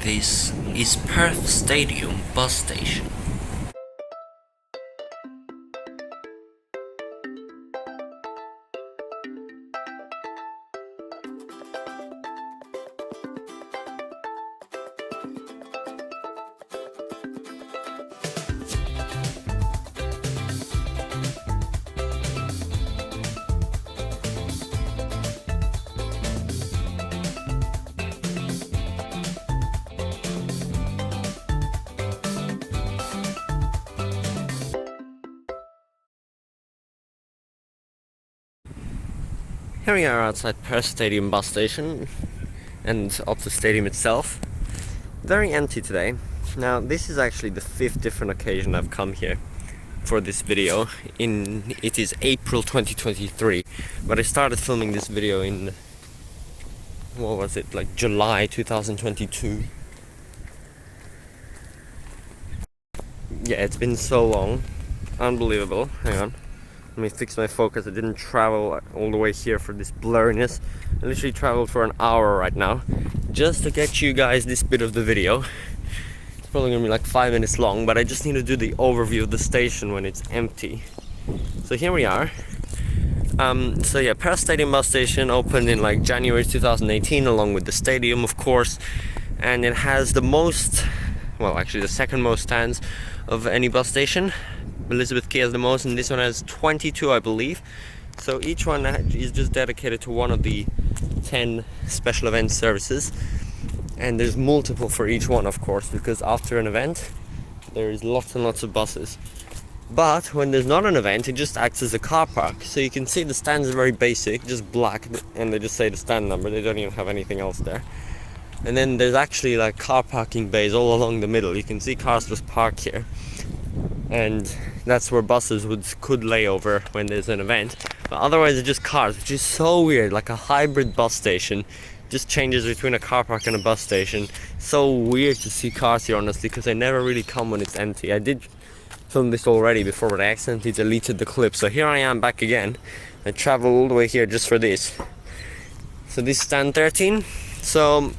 This is Perth Stadium Bus Station. Here we are outside Perth Stadium Bus Station and of the stadium itself. Very empty today. Now this is actually the 5th different occasion I've come here for this video. It is April 2023, but I started filming this video in, what was it, like July 2022. Yeah, it's been so long. Unbelievable. Hang on. Let me fix my focus. I didn't travel all the way here for this blurriness. I literally traveled for an hour right now just to get you guys this bit of the video. It's probably gonna be like 5 minutes long, but I just need to do the overview of the station when it's empty. So here we are. So yeah, Perth Stadium Bus Station opened in like January 2018 along with the stadium, of course, and it has the most, well actually the second most stands of any bus station. Elizabeth Quay has the most, and this one has 22, I believe. So each one is just dedicated to one of the 10 special event services, and there's multiple for each one, of course, because after an event there is lots and lots of buses. But when there's not an event, it just acts as a car park. So you can see the stands are very basic, just black, and they just say the stand number. They don't even have anything else there. And then there's actually like car parking bays all along the middle. You can see cars just park here, and that's where buses could lay over when there's an event. But otherwise it's just cars, which is so weird, like a hybrid bus station. Just changes between a car park and a bus station. So weird to see cars here, honestly, because they never really come when it's empty. I did film this already before, but I accidentally deleted the clip. So here I am back again. I traveled all the way here just for this. So this is stand 13. So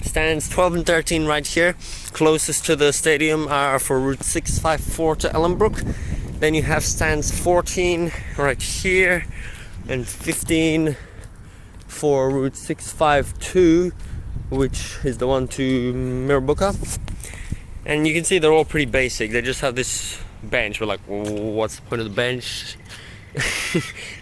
stands 12 and 13 right here, closest to the stadium, are for route 654 to Ellenbrook. Then you have stands 14 right here and 15 for route 652, which is the one to Mirrabooka. And you can see they're all pretty basic. They just have this bench. We're like, what's the point of the bench?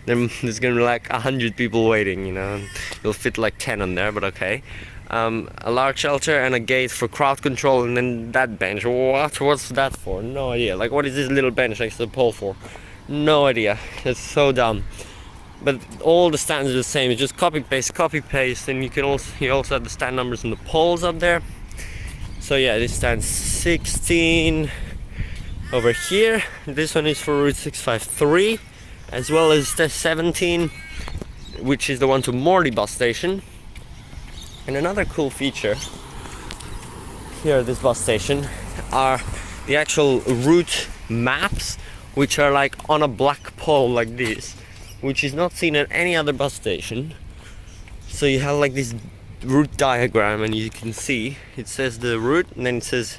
There's gonna be like 100 people waiting, you know. You'll fit like 10 on there, but okay. A large shelter and a gate for crowd control, and then that bench. What's that for? No idea. Like, what is this little bench next to the pole for? No idea. It's so dumb. But all the stands are the same. It's just copy paste, and you also have the stand numbers and the poles up there. So yeah, this stands 16 over here. This one is for route 653, as well as the 17, which is the one to Morley Bus Station. And another cool feature here at this bus station are the actual route maps, which are like on a black pole like this, which is not seen at any other bus station. So you have like this route diagram, and you can see it says the route, and then it says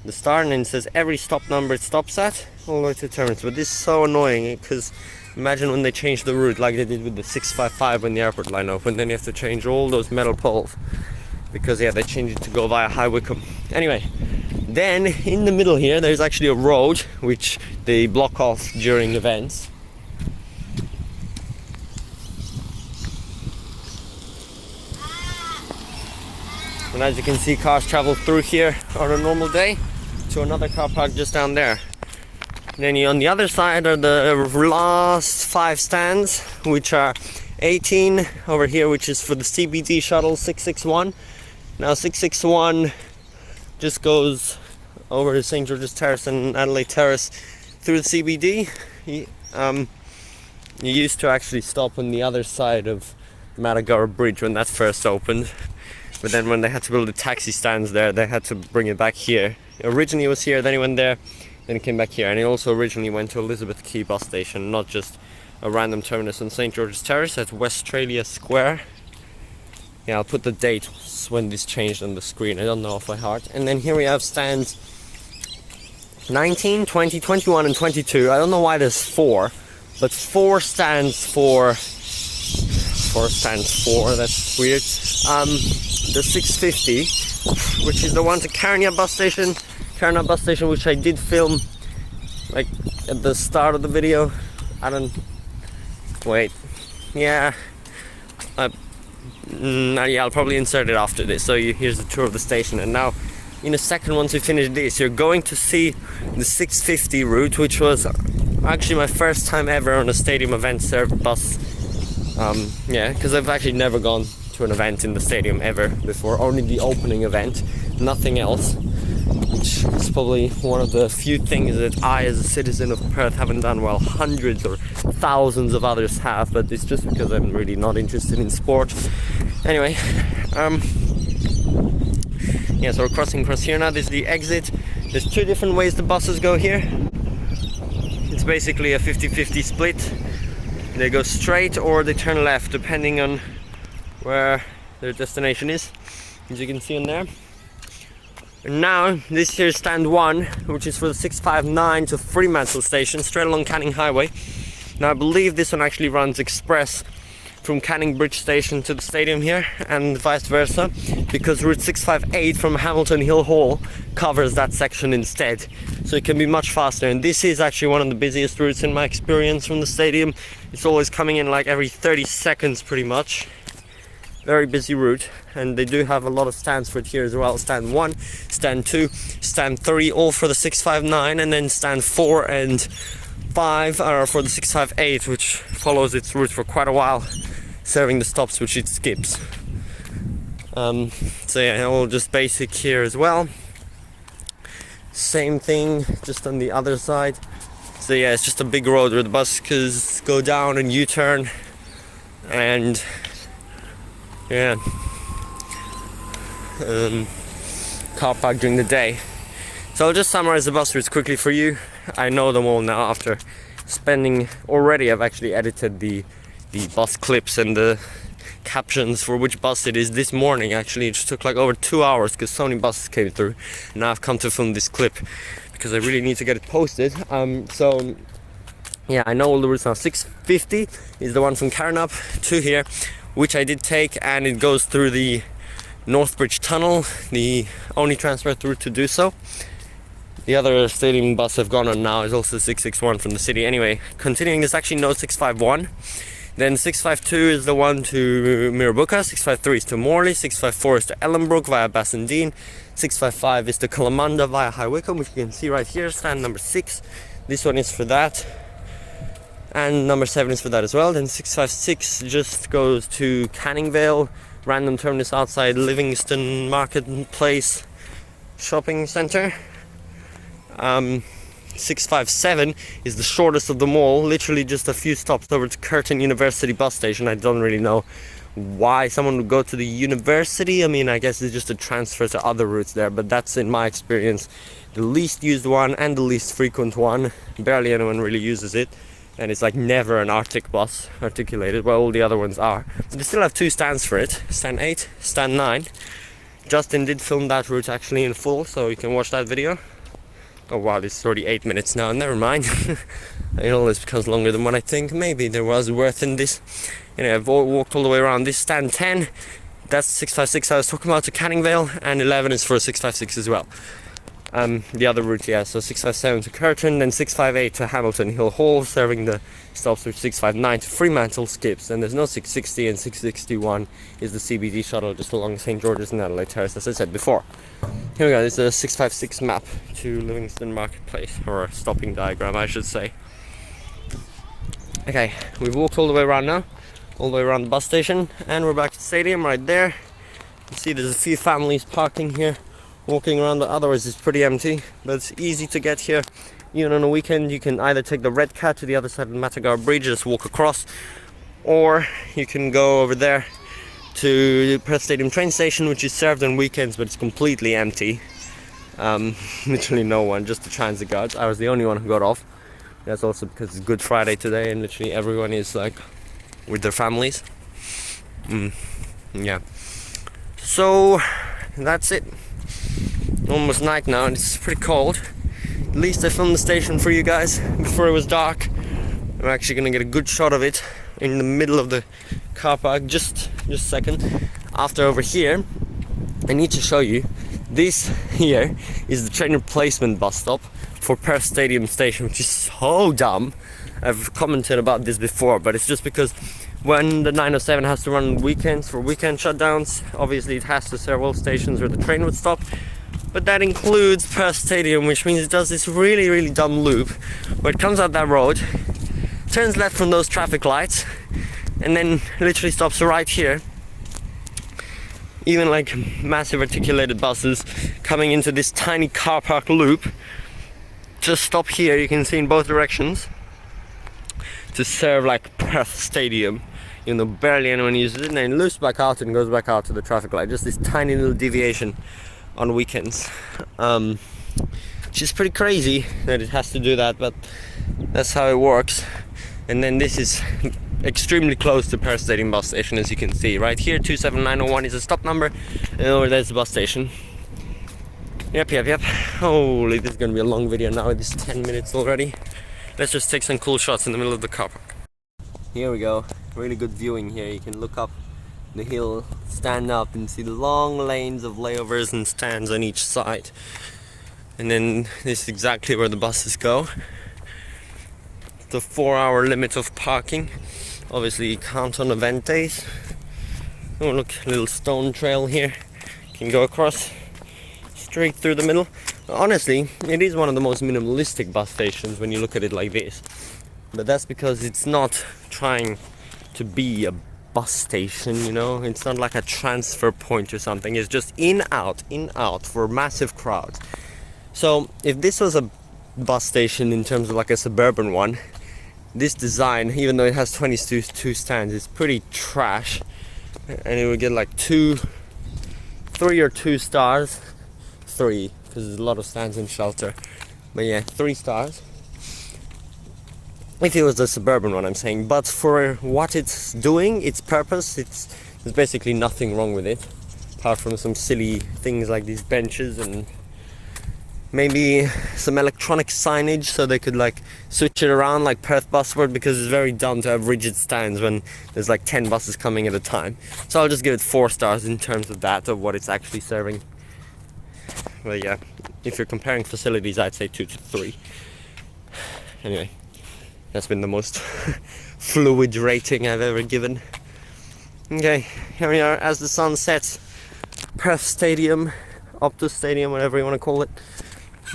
the start, and then it says every stop number it stops at, all the way to the terminus. But this is so annoying, because imagine when they change the route like they did with the 655 when the airport line opened, then you have to change all those metal poles, because yeah, they changed it to go via High Wycombe. Anyway, then in the middle here there's actually a road which they block off during events. And as you can see, cars travel through here on a normal day to another car park just down there. Then on the other side are the last 5 stands, which are 18 over here, which is for the CBD shuttle 661. Now 661 just goes over to St. George's Terrace and Adelaide Terrace through the CBD. You used to actually stop on the other side of Matagarup Bridge when that first opened. But then when they had to build the taxi stands there, they had to bring it back here. Originally it was here, then it went there, then it came back here. And it also originally went to Elizabeth Quay Bus Station, not just a random terminus on St. George's Terrace at Westralia Square. Yeah, I'll put the date when this changed on the screen. I don't know off by heart. And then here we have stands 19, 20, 21 and 22. I don't know why there's 4, but 4 stands for... 4 stands for, that's weird. The 650, which is the one to Galleria Bus Station. Galleria Bus Station, which I did film like at the start of the video. Wait. Yeah. Yeah, I'll probably insert it after this. So here's the tour of the station. And now, in a second, once we finish this, you're going to see the 650 route, which was actually my first time ever on a stadium event served bus. Yeah, because I've actually never gone to an event in the stadium ever before. Only the opening event, nothing else. Which is probably one of the few things that I, as a citizen of Perth, haven't done, while hundreds or thousands of others have, but it's just because I'm really not interested in sport. Anyway, yeah, so we're crossing across here now. This is the exit. There's 2 different ways the buses go here. It's basically a 50-50 split. They go straight or they turn left, depending on where their destination is, as you can see on there. And now, this here is stand 1, which is for the 659 to Fremantle Station, straight along Canning Highway. Now, I believe this one actually runs express from Cannington Bridge Station to the stadium here, and vice versa, because Route 658 from Hamilton Hill Hall covers that section instead. So it can be much faster, and this is actually one of the busiest routes in my experience from the stadium. It's always coming in like every 30 seconds pretty much. Very busy route, and they do have a lot of stands for it here as well. Stand 1, stand 2, stand 3, all for the 659, and then stand 4 and 5 are for the 658, which follows its route for quite a while, serving the stops which it skips. So yeah, all just basic here as well. Same thing, just on the other side. So yeah, it's just a big road where the buses go down and U-turn, and yeah, car park during the day. So I'll just summarize the bus routes quickly for you. I know them all now after spending already. I've actually edited the bus clips and the captions for which bus it is this morning. Actually, it just took like over 2 hours because so many buses came through. And now I've come to film this clip because I really need to get it posted. So yeah, I know all the routes now. 650 is the one from Galleria to here, which I did take, and it goes through the Northbridge Tunnel, the only transport route to do so. The other stadium bus I've gone on now is also 661 from the city. Anyway, continuing, there's actually no 651. Then 652 is the one to Mirrabooka, 653 is to Morley, 654 is to Ellenbrook via Bassendean, 655 is to Kalamunda via High Wycombe, which you can see right here, stand number 6. This one is for that. And number 7 is for that as well. Then 656 just goes to Canningvale, random terminus outside Livingston Marketplace Shopping Centre. 657 is the shortest of them all, literally just a few stops over to Curtin University Bus Station. I don't really know why someone would go to the university. I mean, I guess it's just a transfer to other routes there, but that's, in my experience, the least used one and the least frequent one. Barely anyone really uses it. And it's like never an Arctic bus articulated, well, all the other ones are. But they still have 2 stands for it, stand 8, stand 9. Justin did film that route actually in full, so you can watch that video. Oh wow, this is already 8 minutes now, never mind. It always becomes longer than what I think. Maybe there was worth in this. Anyway, I've walked all the way around. This stand 10, that's 656 I was talking about to Canningvale, and 11 is for 656 as well. The other route, yeah, so 657 to Curtin, then 658 to Hamilton Hill Hall, serving the stops which 659 to Fremantle skips, and there's no 660, and 661 is the CBD shuttle just along St George's and Adelaide Terrace, as I said before. Here we go, this is a 656 map to Livingston Marketplace, or a stopping diagram I should say. Okay, we've walked all the way around now, all the way around the bus station, and we're back at the stadium right there. You can see there's a few families parking here, walking around, but otherwise it's pretty empty, but it's easy to get here. Even on a weekend, you can either take the Red Cat to the other side of the Matagarup Bridge, just walk across, or you can go over there to Perth Stadium train station, which is served on weekends, but it's completely empty. Literally no one, just the transit guards. I was the only one who got off. That's also because it's Good Friday today, and literally everyone is like with their families. Yeah. So that's it. Almost night now and it's pretty cold. At least I filmed the station for you guys before it was dark. I'm actually gonna get a good shot of it in the middle of the car park. Just a second. After over here, I need to show you. This here is the train replacement bus stop for Perth Stadium Station, which is so dumb. I've commented about this before, but it's just because when the 907 has to run weekends for weekend shutdowns, obviously it has to several stations where the train would stop. But that includes Perth Stadium, which means it does this really dumb loop where it comes out that road, turns left from those traffic lights, and then literally stops right here. Even like massive articulated buses coming into this tiny car park loop just stop here, you can see in both directions, to serve like Perth Stadium. You know, barely anyone uses it, and then it loops back out and goes back out to the traffic light. Just this tiny little deviation on weekends, which is pretty crazy that it has to do that, but that's how it works. And then this is extremely close to Perth Stadium Bus Station, as you can see. Right here, 27901 is a stop number, and over there's the bus station. Yep. Holy, this is gonna be a long video now. It's 10 minutes already. Let's just take some cool shots in the middle of the car park. Here we go. Really good viewing here. You can look up the hill, stand up and see the long lanes of layovers and stands on each side. And then this is exactly where the buses go. The 4-hour limit of parking. Obviously you count on event days. Oh look, a little stone trail here. You can go across straight through the middle. Honestly, it is one of the most minimalistic bus stations when you look at it like this. But that's because it's not trying to be a bus station, you know. It's not like a transfer point or something. It's just in out for massive crowds. So if this was a bus station in terms of like a suburban one, this design, even though it has 22 stands, is pretty trash, and it would get like 3 or 2 stars. 3, because there's a lot of stands and shelter, but yeah, 3 stars if it was a suburban one, I'm saying. But for what it's doing, its purpose, there's basically nothing wrong with it, apart from some silly things like these benches and maybe some electronic signage so they could like switch it around like Perth Bus would, because it's very dumb to have rigid stands when there's like 10 buses coming at a time. So I'll just give it 4 stars in terms of that, of what it's actually serving. But yeah, if you're comparing facilities, I'd say 2 to 3. Anyway, that's been the most fluid rating I've ever given. Okay, here we are as the sun sets. Perth Stadium, Optus Stadium, whatever you want to call it.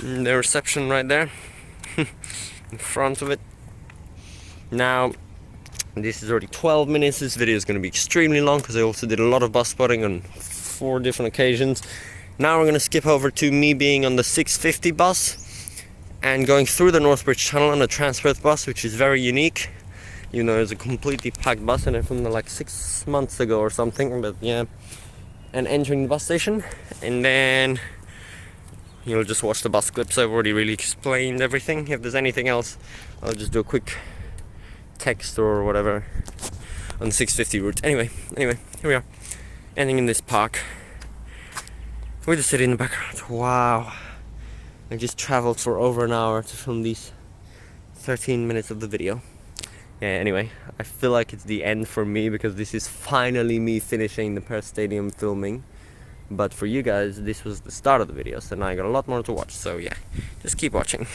The reception right there in front of it. Now, this is already 12 minutes. This video is going to be extremely long because I also did a lot of bus spotting on 4 different occasions. Now we're going to skip over to me being on the 650 bus and going through the Northbridge Tunnel on a Transperth bus, which is very unique. You know, it's a completely packed bus, and I filmed it like 6 months ago or something, but yeah. And entering the bus station, and then you'll just watch the bus clips. I've already really explained everything. If there's anything else, I'll just do a quick text or whatever on the 650 route. Anyway, here we are, ending in this park with the city in the background. Wow, I just traveled for over an hour to film these 13 minutes of the video. Yeah, anyway, I feel like it's the end for me because this is finally me finishing the Perth Stadium filming. But for you guys, this was the start of the video, so now I got a lot more to watch. So yeah, just keep watching.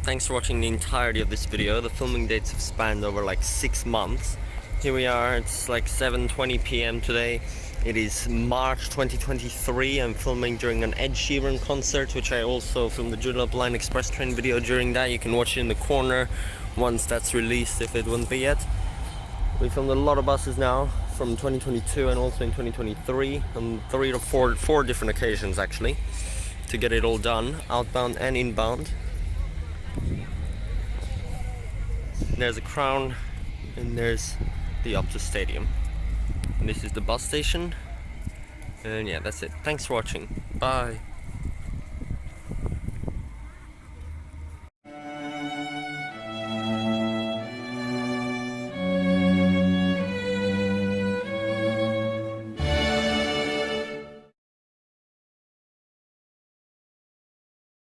thanks for watching the entirety of this video. The filming dates have spanned over like 6 months. Here we are, it's like 7:20 p.m. today. It is March 2023. I'm filming during an Ed Sheeran concert, which I also filmed the Armadale Line Express train video during that. You can watch it in the corner once that's released, if it wouldn't be yet. We filmed a lot of buses now from 2022 and also in 2023 on 3 to 4 different occasions actually, to get it all done, outbound and inbound. There's a crown and there's the Optus Stadium. And this is the bus station. And yeah, that's it. Thanks for watching. Bye.